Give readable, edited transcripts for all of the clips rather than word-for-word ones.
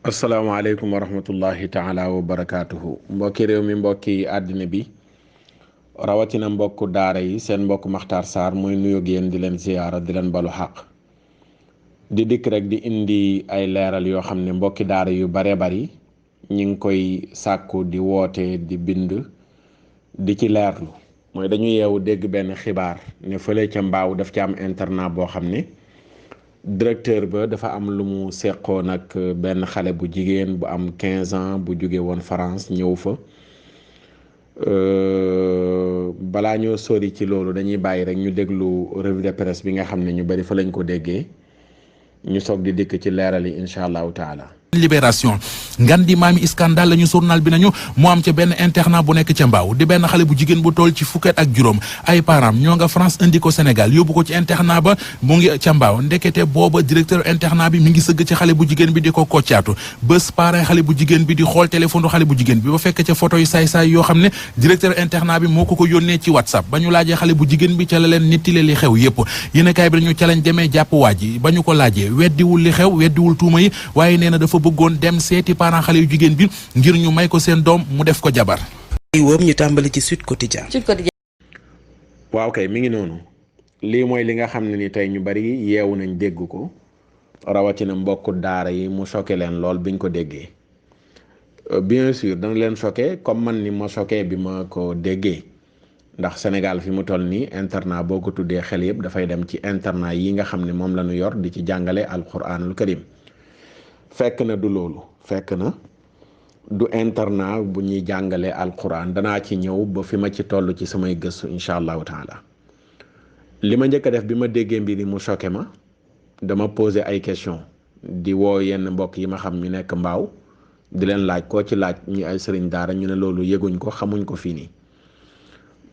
asalaamaaleykum wa rahmatullahi taala wa barakaatuhu mbokki réew mi mbokki àddina bi rawatina mbokku daara yi seen mbokk Makhtar Sarr mooy nuyoog yéen di leen ziyaara di leen balu xaq di dikk rek di indi ay leeral yoo xam ne mbokki daara yu bare bari ñi ngi koy sàkku di woote di bind di ci leerlu mooy dañu yeewu dégg benn xibaar ne fële ca mbaaw daf ci am internat boo xam ne directeur ba dafa am lu mu seqoon ak benn xale bu jigéen bu am 15 ans bu jóge woon France ñëw fa balaa ñoo sori ci loolu dañuy bàyyi rek ñu déglu revue de presse bi nga xam ne ñu bari fa lañ ko déggee ñu soog di dikk ci leeral yi incha allahu taala. Libération ngan di maami scandale la ñu journal bi nañu moo am ca benn internat bu nekk ca mbaaw di benn xale bu jigéen bu toll ci fukket ak juróom ay parents ñoo nga France indi ko Sénégal yóbbu ko ci internat ba mu ngi ca mbaaw ndekete booba directeur internat bi mi ngi sëgg ci xale bu jigéen bi di ko koccaatu bés parents xale bu jigéen bi di xool téléphone xale bu jigéen bi ba fekk ca photo yi saay-saay yoo xam ne directeur internat bi moo ko yónnee ci WhatsApp ba ñu laajee xale bu jigéen bi ca la leen nittile li xew yépp yéenekaay bi dañu ca lañ demee jàpp waa ji ba ñu ko laajee weddiwul li xew weddiwul tuuma yi waaye nee na dafa bëggoon dem seeti parents xale yu jigéen bi ngir ñu may ko seen doom mu def ko jabar. ñu tàmbali ci Sud Quotidien. waaw kay mi ngi noonu lii mooy li nga xam ne ni tey ñu bari yeewu nañ dégg ko rawatina mbokku daara yi mu choqué leen lool biñ ko déggee bien sûr dana leen choqué comme man ni ma choqué bi ma ko déggee ndax Sénégal fi mu toll nii internat boo ko tuddee xel yëpp dafay dem ci internat yi nga xam ne moom la ñu yor di ci jàngale alquranul karim fekk na du loolu fekk na du internat bu ñuy jàngale alquran danaa ci ñëw ba fi ma ci toll ci samay gëstu incha allahu taala li ma njëkk a def bi ma déggee mbir yi mu choqué ma dama posé ay question di woo yenn mbokk yi ma xam ñu nekk mbaaw di leen laaj koo ci laaj ñi ay sëriñ daara ñu ne loolu yëguñ ko xamuñ ko fii nii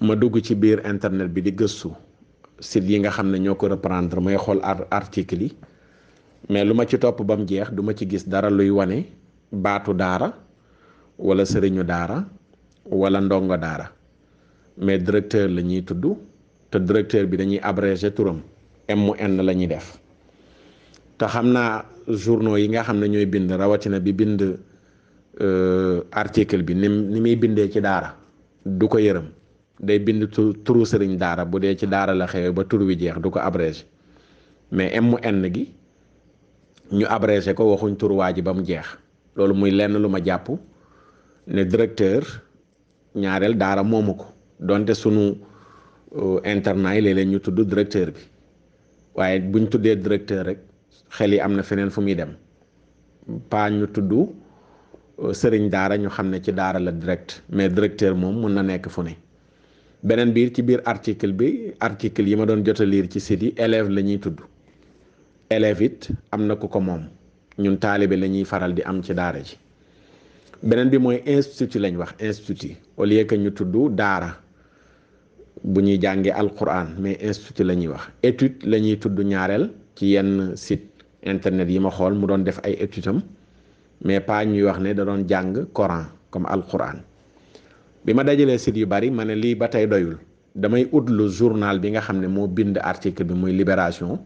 ma dugg ci biir internet bi di gëstu site yi nga xam ne ñoo ko reprendre may xool article yi mais lu ma ci topp ba mu jeex du ma ci gis dara luy wane baatu daara wala sëriñu daara wala ndongo daara mais directeur la ñuy tudd te directeur bi dañuy abrégé turam MN la ñuy def te xam naa journaux yi nga xam ne ñooy bind rawatina bi bind article bi ni muy bindee ci daara du ko yërëm day bind turu sëriñ daara bu dee ci daara la xewee ba tur wi jeex du ko abrégé mais MN gi ñu abrégé ko waxuñ turuwaa ji ba mu jeex loolu muy lenn lu ma jàpp ne directeur ñaareel daara moomu ko donte sunu internat yi léeg-léeg ñu tudd directeur bi waaye buñ tuddee directeur rek xel yi am na feneen fu muy dem pas ñu tudd sëriñ daara ñu xam ne ci daara la direct mais directeur moom mun na nekk fu ne beneen biir ci biir article yi ma doon jot a lire ci site yi élève la ñuy tudd élève it am na ku ko moom ñun taalibe la ñuy faral di am ci daara ji beneen bi mooy institut lañ wax institut au lieu que ñu tudd daara bu ñuy jàngee alquran mais institut la ñuy wax étude la ñuy tudd ñaareel ci yenn site internet yi ma xool mu doon def ay études am mais pas ñuy wax ne da doon jàng Coran comme alquran bi ma dajalee site yu bari ma ne lii ba tey doyul damay utlu journal bi nga xam ne moo bind article bi muy Libération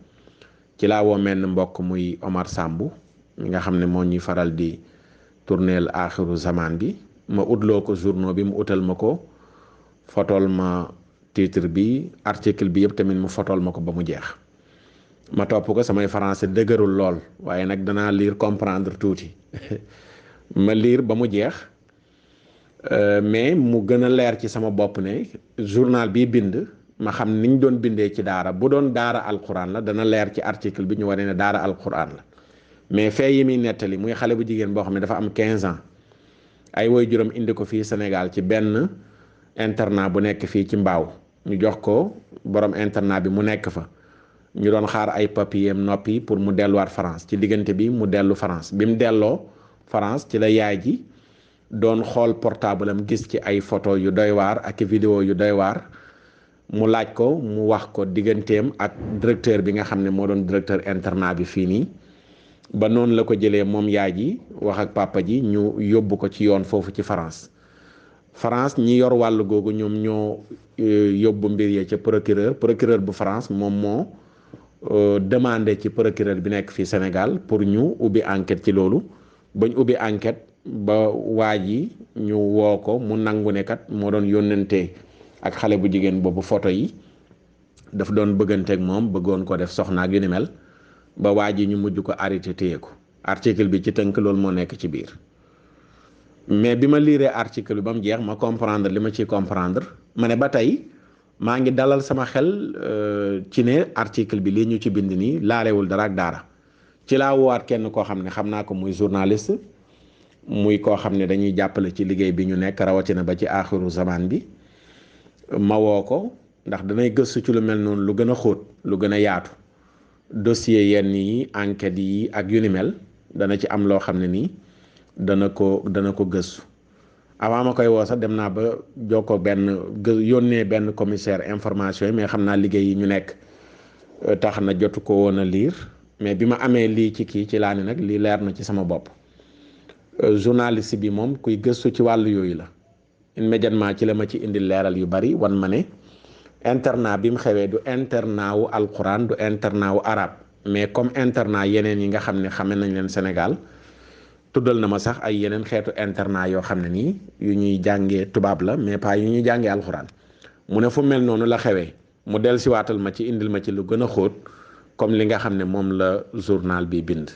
ci laa woo menn mbokk muy Omar Sambu mi nga xam ne moo ñuy faral di tourneel axiru zaman bi ma utloo ko journaux bi mu utal ma ko fotol ma titre bi article bi yëpp tamit mu fotol ma ko ba mu jeex ma topp ko samay français dëgërul lool waaye nag danaa lire comprendre tuuti ma lire ba mu jeex mais mu gën a leer ci sama bopp ne journal bi bind ma xam niñ doon bindee ci daara bu doon daara alquran la dana leer ci article bi ñu wane ne daara alquran la mais fee yi muy nettali muy xale bu jigéen boo xam ne dafa am 15 ans ay woy juróom indi ko fii Sénégal ci benn internat bu nekk fii ci mbaaw ñu jox ko borom internat bi mu nekk fa ñu doon xaar ay papier noppi pour mu delluwaat France ci diggante bi mu dellu France bi mu delloo France ci la yaay ji doon xool portable am gis ci ay photo yu doy waar ak vidéo yu doy waar mu laaj ko mu wax ko digganteem ak directeur bi nga xam ne moo doon directeur internat bi fii nii ba noonu la ko jëlee moom yaay ji wax ak papa ji ñu yóbbu ko ci yoon foofu ci France ñi yor wàll googu ñoom ñoo yóbbu mbir yee ca procureur bu France moom moo demandé ci procureur bi nekk fii Sénégal pour ñu ubbi enquête ci loolu bañ ubbi enquête ba waa ji ñu woo ko mu nangu ne kat moo doon yónnante ak xale bu jigéen boobu photo yi daf doon bëgganteeg moom bëggoon ko def soxna ak yu ni mel ba waa ji ñu mujj ko arrêté téye ko. article bi ci tënk loolu moo nekk ci biir mais bi ma liiree article bi ba mu jeex ma comprendre li ma ciy comprendre ma ne ba tey maa ngi dalal sama xel ci ne article bi lii ñu ci bind nii laalewul dara ak daara ci laa woowaat kenn koo xam ne xam naa ko muy journaliste muy koo xam ne dañuy jàppale ci liggéey bi ñu nekk rawatina ba ci aaxiru zaman bi ma woo ko ndax danay gëstu ci lu mel noonu lu gën a xóot lu gën a yaatu dossier yenn yi enquêtes yi ak yu ni mel dana ci am loo xam ne nii dana ko gëstu avant ma koy woo sax dem naa ba jokkoo yónnee benn commissaire information yi mais xam naa liggéey yi ñu nekk tax na jotu ko woon a liir mais bi ma amee lii ci kii ci laa ne nag lii leer na ci sama bopp journaliste bi moom kuy gëstu ci wàllu yooyu la immédiatement ci la ma ci indi leeral yu bari wan ma ne internat bi mu xewee du internat wu alquran du internat wu arab mais comme internat yeneen yi nga xam ne xame nañ leen Sénégal tuddal na ma sax ay yeneen xeetu internat yoo xam ne nii yu ñuy jàngee tubaab la mais pas yu ñuy jàngee alquran mu ne fu mel noonu la xewee mu del si waatal ma ci indil ma ci lu gën a xóot comme li nga xam ne moom la journal bi bind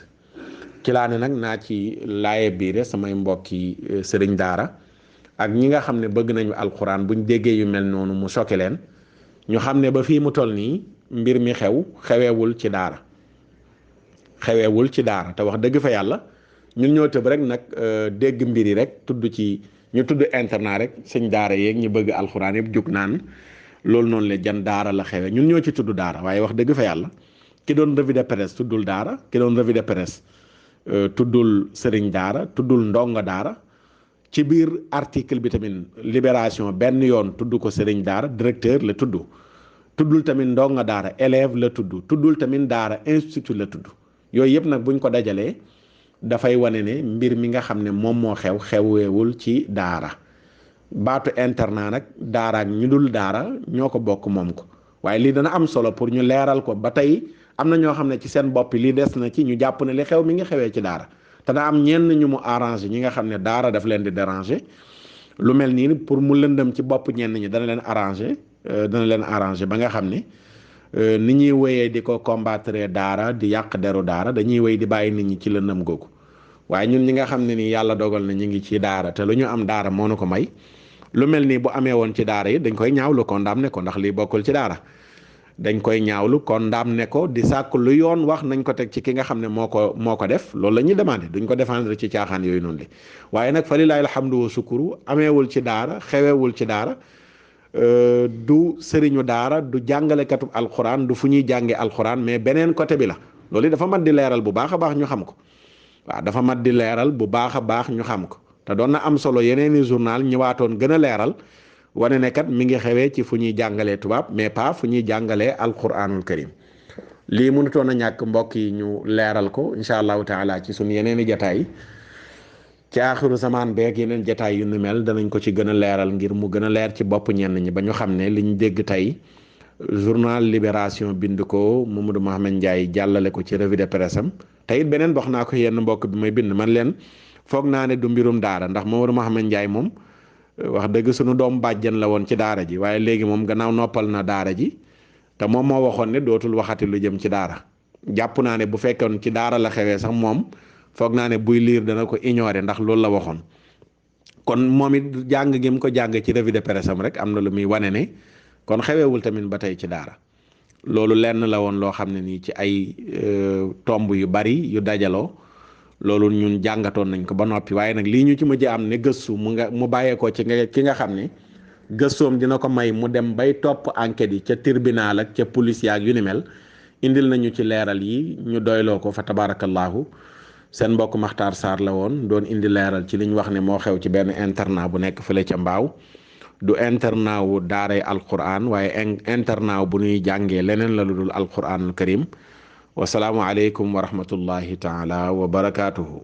ci laa ne nag naa ci laaye biire samay mbokki sëriñ daara ak ñi nga xam ne bëgg nañu alquran buñ déggee yu mel noonu mu choqué leen ñu xam ne ba fii mu toll nii mbir mi xeweewul ci daara te wax dëgg fa yàlla ñun ñoo tëb rek nag dégg mbir yi rek tudd internat rek sëñ daara yeeg ñu bëgg alxuraan yëpp jug naan loolu noonu la jan daara la xewe ñun ñoo ci tudd daara waaye wax dëgg fa yàlla ki doon revue de presse tuddul daara ki doon revue de presse tuddul sëriñ daara tuddul ndongo daara ci biir article bi tamit libération benn yoon tudd ko sëriñ daara directeur la tuddul tamit ndongo daara élève la tuddul tamit daara institut la tudd yooyu yëpp nag buñ ko dajalee dafay wane ne mbir mi nga xam ne moom moo xeweewul ci daara baatu internat nag daara ak ñu dul daara ñoo ko bokk moom ko waaye lii dana am solo pour ñu leeral ko ba tey am na ñoo xam ne ci seen bopp lii des na ci ñu jàpp ne li xew mi ngi xewee ci daara te daa am ñenn ñu mu arrangé ñi nga xam ne daara daf leen di déranger lu mel nii pour mu lëndëm ci bopp ñenn ñi dana leen arrangé ba nga xam ne ni ñuy wéyee di ko combattre daara di yàq deru daara dañuy wéy di bàyyi nit ñi ci lëndëm googu waaye ñun ñi nga xam ne nii yàlla dogal na ñu ngi ci daara te lu ñu am daara moo nu ko may lu mel nii bu amee woon ci daara yi dañ koy ñaawlu condamné ko ndax lii bokkul ci daara dañ koy ñaawlu condamné ko di sàkk lu yoon wax nañ ko teg ci ki nga xam ne moo ko def loolu la ñuy demandé duñ ko défendre ci caaxaan yooyu noonu li waaye nag fa lillahi alhamdu wa sukuru ameewul ci daara xewewul ci daara du sëriñu daara du jàngalekatu alxuraan du fu ñuy jàngee alxuraan mais beneen côté bi la loolu dafa mat di leeral bu baax a baax ñu xam ko waaw dafa mat di leeral bu baax a baax ñu xam ko te doon na am solo yeneeni journal ñëwaatoon gën a leeral wane ne kat mi ngi xewee ci fu ñuy jàngalee tubaab mais pas fu ñuy jàngalee alquranul karim lii mënutoon a ñàkk mbokk yi ñu leeral ko incha allahu taala ci suñu yeneeni jataay ci aaxiru zaman beeg yeneen jataay yu nu mel danañ ko ci gën a leeral ngir mu gën a leer ci bopp ñenn ñi ba ñu xam ne liñ dégg tey journal Libération bind ko Mamadou Mouhamed Ndiaye jàllale ko ci revue de presse am te it beneen wax naa ko yenn mbokk bi may bind man leen foog naa ne du mbirum daara ndax Mamadou Mouhamed Ndiaye moom wax dëgg suñu doom bàjjen la woon ci daara ji waaye léegi moom gannaaw noppal na daara ji te moom moo waxoon ne dootul waxati lu jëm ci daara jàpp naa ne bu fekkoon ci daara la xewee sax moom foog naa ne buy liir dana ko ignorer ndax loolu la waxoon kon moom it jàng gi mu ko jàng ci revue de presse am rek am na lu muy wane ne kon xeweewul tamit ba tey ci daara loolu lenn la woon loo xam ne nii ci ay tomb yu bari yu dajaloo loolu ñun jàngatoon nañ ko ba noppi waaye nag lii ñu ci mujj am ne gëstu mu bàyyeekoo ci ki nga xam ne gëstoom dina ko may mu dem bay topp enquête yi ca tribunal ak ca police yaak yu ni mel indil nañu ci leeral yi ñu doyloo ko fa tabarakallahu seen mbokk Makhtar Sarr la woon doon indi leeral ci li ñu wax ne moo xew ci benn internat bu nekk fële ca Mbaaw du internat wu daaray alquran waaye internat bu ñuy jàngee leneen la lu dul alquranul karim wasalaamu aleykum wa rahmatullahi taala wa barakaatuhu